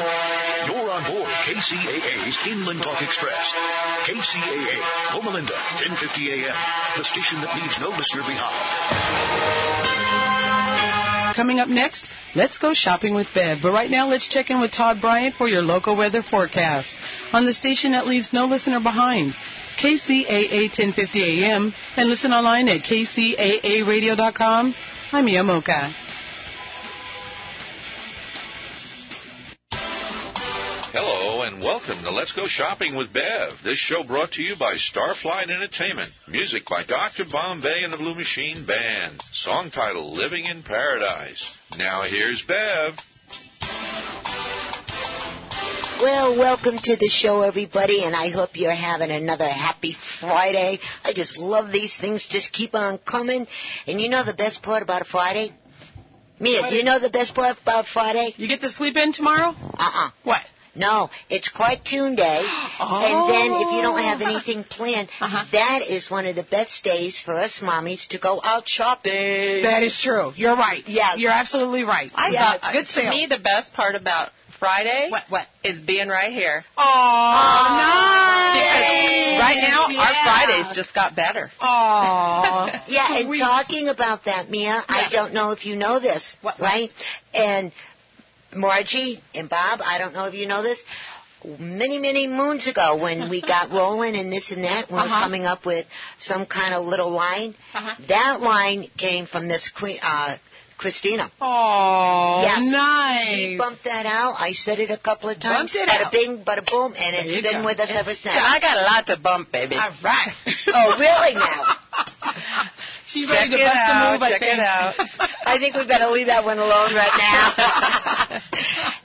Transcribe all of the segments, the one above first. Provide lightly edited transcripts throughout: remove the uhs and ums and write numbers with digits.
You're on board KCAA's Inland Talk Express. KCAA, Loma Linda, 1050 a.m. The station that leaves no listener behind. Coming up next, let's go shopping with Bev. But right now, let's check in with Todd Bryant for your local weather forecast on the station that leaves no listener behind. KCAA 1050 a.m. and listen online at kcaaradio.com. I'm Mia Mocha. Hello and welcome to Let's Go Shopping with Bev. This show brought to you by Starflight Entertainment. Music by Dr. Bombay and the Blue Machine Band. Song title, Living in Paradise. Now here's Bev. Well, welcome to the show, everybody, and I hope you're having another happy Friday. I just love these things. Just keep on coming. And you know the best part about a Friday? Mia, do you know the best part about Friday? You get to sleep in tomorrow? What? No, it's Cartoon Day, and then if you don't have anything planned, that is one of the best days for us mommies to go out shopping. That is true. You're right. Yeah. You're absolutely right. Good sales. To me, the best part about Friday is being right here. Oh, nice. Because right now, our Fridays just got better. Oh. Yeah, and talking about that, Mia, I don't know if you know this, right? And Margie and Bob, I don't know if you know this, many, many moons ago when we got rolling and this and that, we were coming up with some kind of little line, that line came from this Christina. Oh, yes. Nice. She bumped that out. I said it a couple of times. Bada bing, bada boom, and it's been with us ever since. I got a lot to bump, baby. All right. Oh, really now? She's ready to bust a move, check it out. I think we better leave that one alone right now.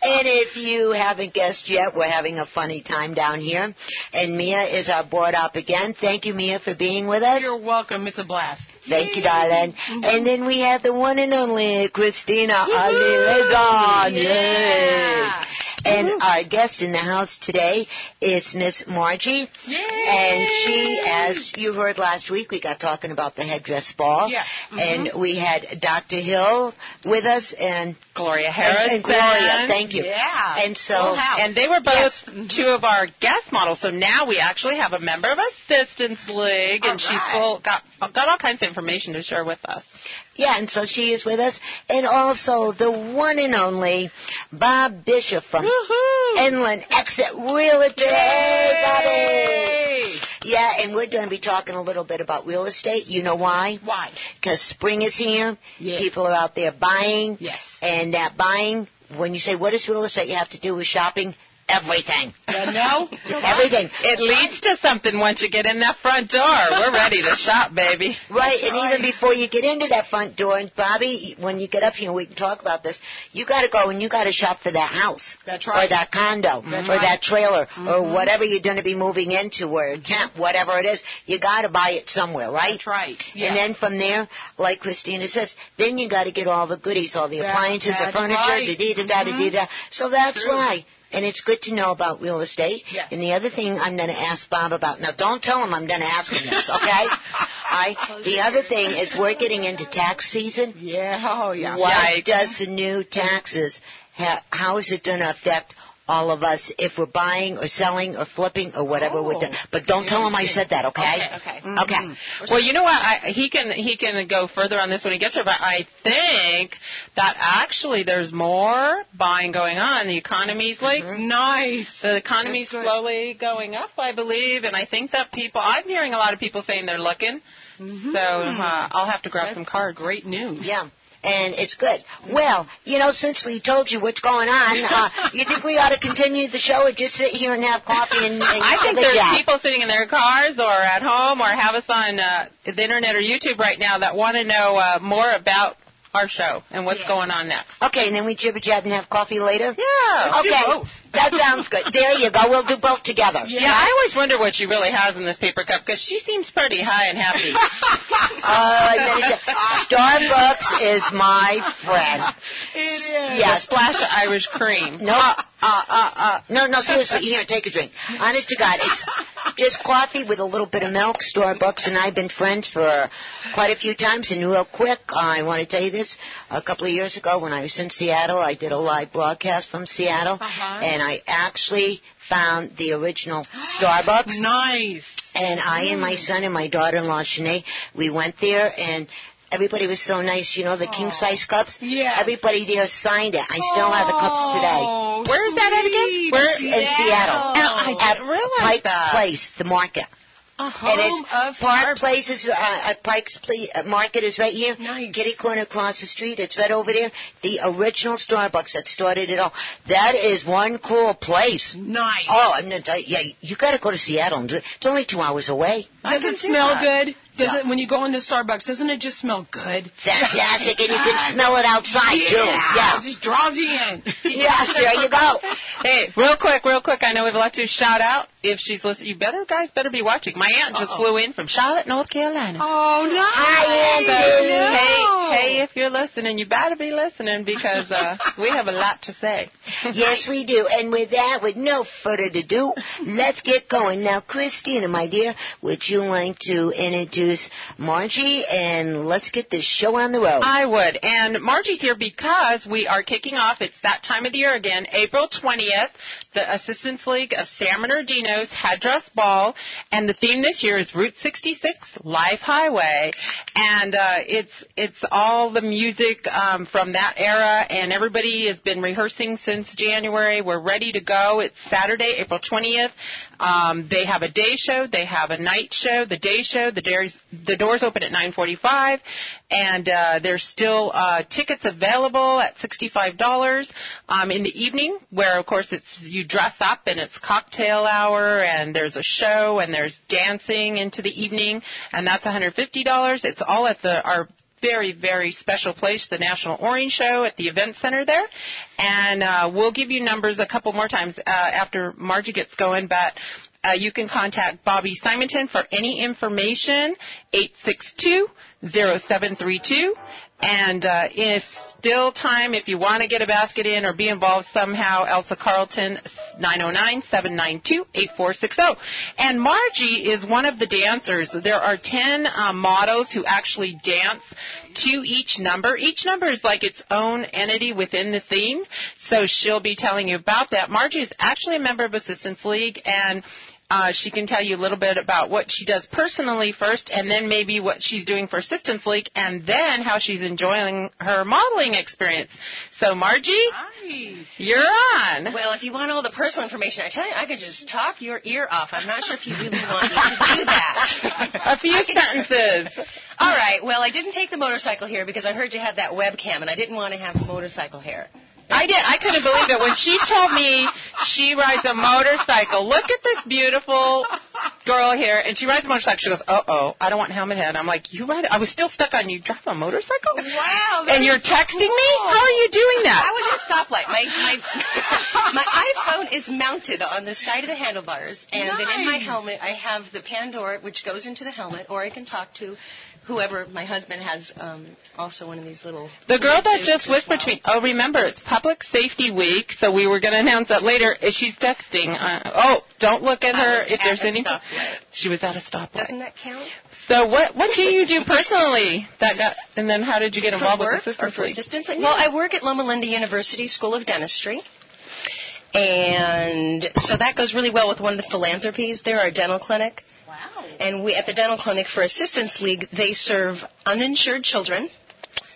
And if you haven't guessed yet, we're having a funny time down here. And Mia is our board op again. Thank you, Mia, for being with us. You're welcome. It's a blast. Thank you, darling. And then we have the one and only Christina Alirezan. Yay! And our guest in the house today is Miss Margie. Yay! And she, as you heard last week, we got talking about the headdress ball. Yeah. And we had Dr. Hill with us and Gloria Harris. And Gloria, thank you. Yeah. And so, and they were both two of our guest models. So now we actually have a member of Assistance League, and she's got all kinds of information to share with us. Yeah, and so she is with us. And also the one and only Bob Bishop from Inland Exit Realty. Yay! Yeah, and we're going to be talking a little bit about real estate. You know why? Why? Because spring is here. Yes. People are out there buying. Yes. And that buying, when you say, what is real estate you have to do with shopping? Everything. No? Everything. It leads to something once you get in that front door. We're ready to shop, baby. Right, and even before you get into that front door, and Bobby, when you get up here, we can talk about this, you got to go and you got to shop for that house. That's right. Or that condo. That's or right. that trailer. Or whatever you're going to be moving into, or a tent, whatever it is. You got to buy it somewhere, right? That's right. Yeah. And then from there, like Christina says, then you got to get all the goodies, all the appliances, the furniture, da-dee-da-da-da-da-da. So that's why. And it's good to know about real estate. Yes. And the other thing I'm going to ask Bob about, now don't tell him I'm going to ask him this, okay? The other thing is we're getting into tax season. Yeah, oh yeah. What does the new taxes, how is it going to affect all of us if we're buying or selling or flipping or whatever we're doing? But don't tell him I said that, okay? Okay. Okay. Well, you know what? He can go further on this when he gets there, but I think that actually there's more buying going on. The economy's Nice. The economy's slowly going up, I believe, and I think that I'm hearing a lot of people saying they're looking. So I'll have to grab some cards. Great news. Yeah. And it's good. Well, you know, since we told you what's going on, you think we ought to continue the show or just sit here and have coffee and I think there's people sitting in their cars or at home or have us on the internet or YouTube right now that want to know more about our show and what's going on next. Okay, and then we jibber-jab and have coffee later? Yeah. Okay, that sounds good. There you go. We'll do both together. Yeah, I always wonder what she really has in this paper cup because she seems pretty high and happy. Starbucks is my friend. It is. Yes. A splash of Irish cream. No, No, seriously, here, take a drink. Honest to God, it's just coffee with a little bit of milk, Starbucks, and I've been friends for quite a few times. And real quick, I want to tell you this. A couple of years ago when I was in Seattle, I did a live broadcast from Seattle, and I actually found the original Starbucks. Nice. And I and my son and my daughter-in-law, Shanae, we went there, and everybody was so nice. You know, the king-size cups? Yeah. Everybody there signed it. I still have the cups today. Where is that at again? We're in Seattle. I didn't realize Pike's Place, the market. A And home of it's Park Starbucks. Place is Pike's Market is right here. Nice. Kitty corner across the street. It's right over there. The original Starbucks that started it all. That is one cool place. Nice. Oh, yeah, you got to go to Seattle and do it. It's only 2 hours away. Does it smell good? Does it, when you go into Starbucks, doesn't it just smell good? Fantastic, and you can smell it outside too. Yeah, It just draws you in. yeah. There you go. Hey, real quick. I know we have a lot to shout out. If she's listening, you guys better be watching. My aunt just flew in from Charlotte, North Carolina. Oh, no. Hi, Auntie. Hey, if you're listening, you better be listening because we have a lot to say. Yes, we do. And with that, with no further ado, let's get going. Now, Christina, my dear, would you like to introduce Margie, and let's get this show on the road. I would. And Margie's here because we are kicking off, it's that time of the year again, April 20th, the Assistance League of San Bernardino's Headdress Ball. And the theme this year is Route 66, Life Highway. And it's all the music from that era, and everybody has been rehearsing since January. We're ready to go. It's Saturday, April 20th. They have a day show. They have a night show. The day show, the doors open at 9:45, and there's still tickets available at $65 in the evening, where, of course, you dress up, and it's cocktail hour, and there's a show, and there's dancing into the evening, and that's $150. It's all at our very, very special place, the National Orange Show at the Event Center there. And we'll give you numbers a couple more times after Margie gets going, but you can contact Bobby Simonton for any information, 862-0732. And it's still time if you want to get a basket in or be involved somehow. Elsa Carlton, 909-792-8460. And Margie is one of the dancers. There are 10 models who actually dance to each number. Each number is like its own entity within the theme, so she'll be telling you about that. Margie is actually a member of Assistance League, and she can tell you a little bit about what she does personally first, and then maybe what she's doing for Assistance League, and then how she's enjoying her modeling experience. So, Margie, you're on. Well, if you want all the personal information, I tell you, I could just talk your ear off. I'm not sure if you really want me to do that. A few sentences. All right. Well, I didn't take the motorcycle hair because I heard you had that webcam, and I didn't want to have motorcycle hair. I did. I couldn't believe it. When she told me she rides a motorcycle, look at this beautiful girl here, and she rides a motorcycle. She goes, uh-oh, I don't want helmet head. I'm like, you ride it? I was still stuck on you drive a motorcycle? Wow. And you're texting me? How are you doing that? I was at a stoplight. My iPhone is mounted on the side of the handlebars, and then in my helmet I have the Pandora, which goes into the helmet, or I can talk to whoever. My husband has also one of these little... The girl that just whispered to me, remember, it's Public Safety Week, so we were going to announce that later. She's texting. Don't look at her if there's any... She was at a stoplight. Doesn't that count? So what do you do personally? And then how did you get involved with Assistance League? Well, I work at Loma Linda University School of Dentistry. And so that goes really well with one of the philanthropies. They're our dental clinic. Wow. And we, at the dental clinic for Assistance League, they serve uninsured children.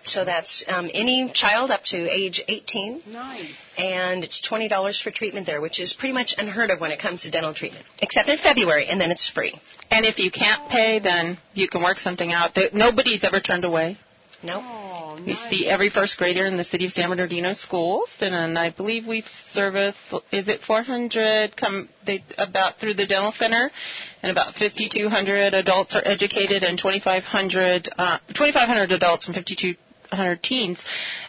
So that's any child up to age 18. Nice. And it's $20 for treatment there, which is pretty much unheard of when it comes to dental treatment, except in February, and then it's free. And if you can't pay, then you can work something out. Nobody's ever turned away. No. Oh, We see every first grader in the city of San Bernardino schools, and I believe we've serviced, is it 400 about through the dental center, and about 5,200 adults are educated, and 2,500 adults and 5,200 teens.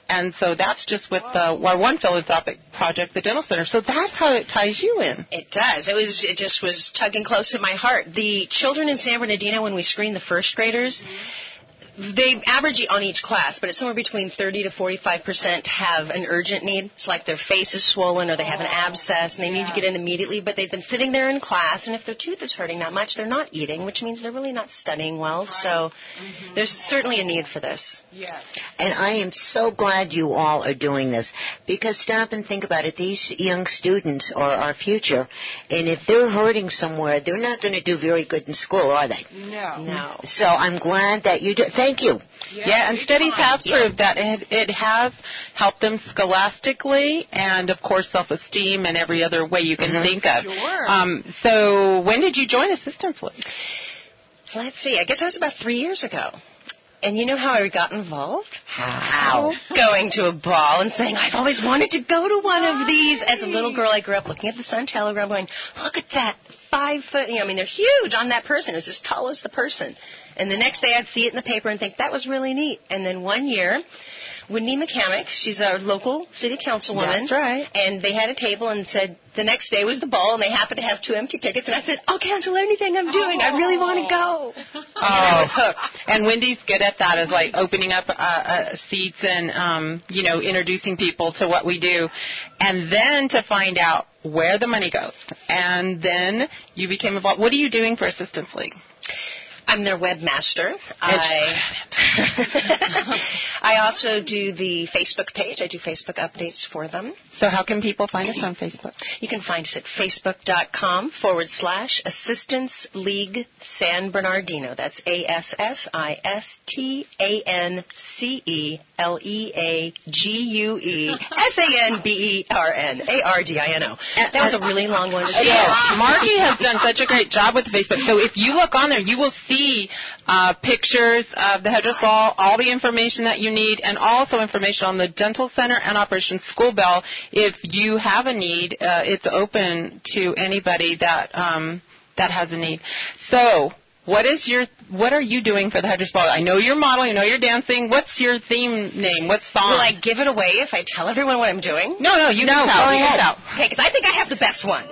And so that's just with our one philanthropic project, the dental center. So that's how it ties you in. It does. It just was tugging close to my heart. The children in San Bernardino, when we screened the first graders, They average on each class, but it's somewhere between 30 to 45% have an urgent need. It's like their face is swollen or they have an abscess and they need to get in immediately, but they've been sitting there in class, and if their tooth is hurting that much, they're not eating, which means they're really not studying well. So there's certainly a need for this. Yes. And I am so glad you all are doing this, because stop and think about it. These young students are our future, and if they're hurting somewhere, they're not going to do very good in school, are they? No. So I'm glad that you do. Thank you. Yeah, and studies have proved that it has helped them scholastically and, of course, self-esteem and every other way you can think of. Sure. So when did you join Assistance League? Let's see. I guess it was about 3 years ago. And you know how I got involved? How? Going to a ball and saying, I've always wanted to go to one of these. As a little girl, I grew up looking at the Sun Telegram going, look at that 5 foot, they're huge on that person. It's as tall as the person. And the next day I'd see it in the paper and think, that was really neat. And then one year, Wendy McCamick, she's our local city councilwoman. That's right. And they had a table and said the next day was the ball, and they happened to have 2 empty tickets. And I said, I'll cancel anything I'm doing. I really want to go. And I was hooked. And Wendy's good at that, is like opening up seats and, introducing people to what we do. And then to find out where the money goes. And then you became involved. What are you doing for Assistance League? I'm their webmaster. I also do the Facebook page. I do Facebook updates for them. So how can people find us on Facebook? You can find us at facebook.com/Assistance League San Bernardino. That's ASSISTANCELEAGUESANBERNARDINO. That was a really long one to say. Yes, Margie has done such a great job with Facebook. So if you look on there, you will see pictures of the headdress ball, all the information that you need, and also information on the dental center and Operation School Bell. If you have a need, it's open to anybody that has a need. So what are you doing for the headdress ball? I know you're modeling, I know you're dancing. What's your theme name? What song? Will I give it away if I tell everyone what I'm doing? No, you can tell. Go ahead. Okay, because I think I have the best one.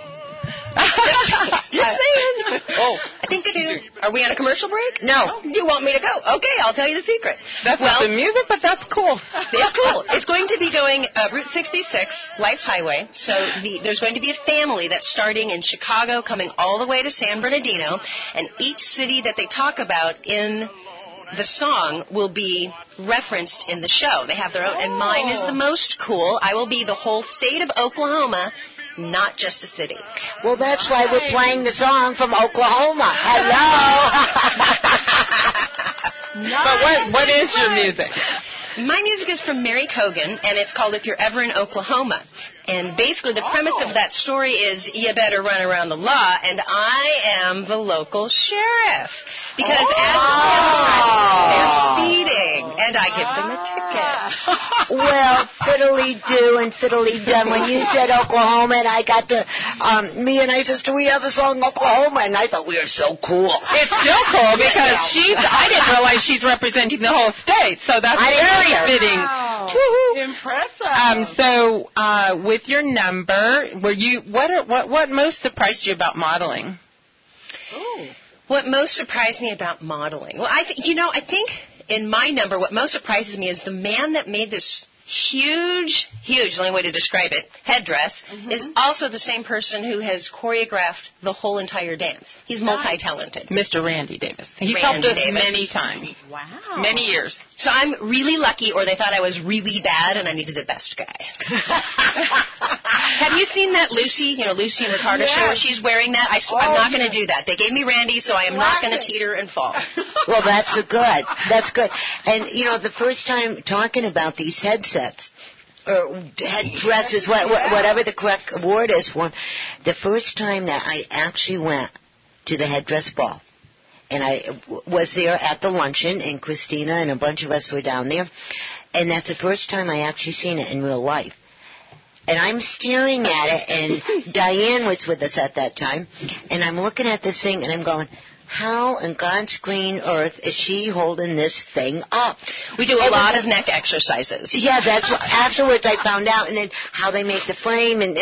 Just saying. I think they do. Are we on a commercial break? No. You want me to go? Okay, I'll tell you the secret. That's not the music, but that's cool. It's cool. It's going to be going Route 66, Life's Highway. So there's going to be a family that's starting in Chicago, coming all the way to San Bernardino, and each city that they talk about in the song will be referenced in the show. They have their own, and mine is the most cool. I will be the whole state of Oklahoma, not just a city. Well, that's why we're playing the song from Oklahoma. Hello. So what is your music? My music is from Mary Cogan, and it's called If You're Ever in Oklahoma. And basically the premise of that story is you better run around the law, and I am the local sheriff. Because as they're speeding, and I give them a ticket. Well, fiddly-do and fiddly-done. When you said Oklahoma, and I got to, me and my sister, we have the song Oklahoma, and I thought we were so cool. It's still cool because I didn't realize she's representing the whole state, so that's very fitting. Wow. Impressive. So with your number, what most surprised you about modeling? Ooh. What most surprised me about modeling? Well, I think in my number, what most surprises me is the man that made this huge, the only way to describe it, headdress, is also the same person who has choreographed the whole entire dance. He's multi-talented. Mr. Randy Davis. He's helped us many times. Wow. Many years. So I'm really lucky, or they thought I was really bad and I needed the best guy. Have you seen that Lucy and Ricardo show where she's wearing that? I'm not going to do that. They gave me Randy, so I am not going to teeter and fall. Well, that's good. That's good. And, the first time talking about these headsets, or headdresses, whatever the correct word is for them, the first time that I actually went to the headdress ball, and I was there at the luncheon, and Christina and a bunch of us were down there, and that's the first time I actually seen it in real life. And I'm staring at it, and Diane was with us at that time, and I'm looking at this thing, and I'm going, how in God's green earth is she holding this thing up? We do a lot of neck exercises. Yeah, that's what, afterwards I found out, and then how they make the frame, and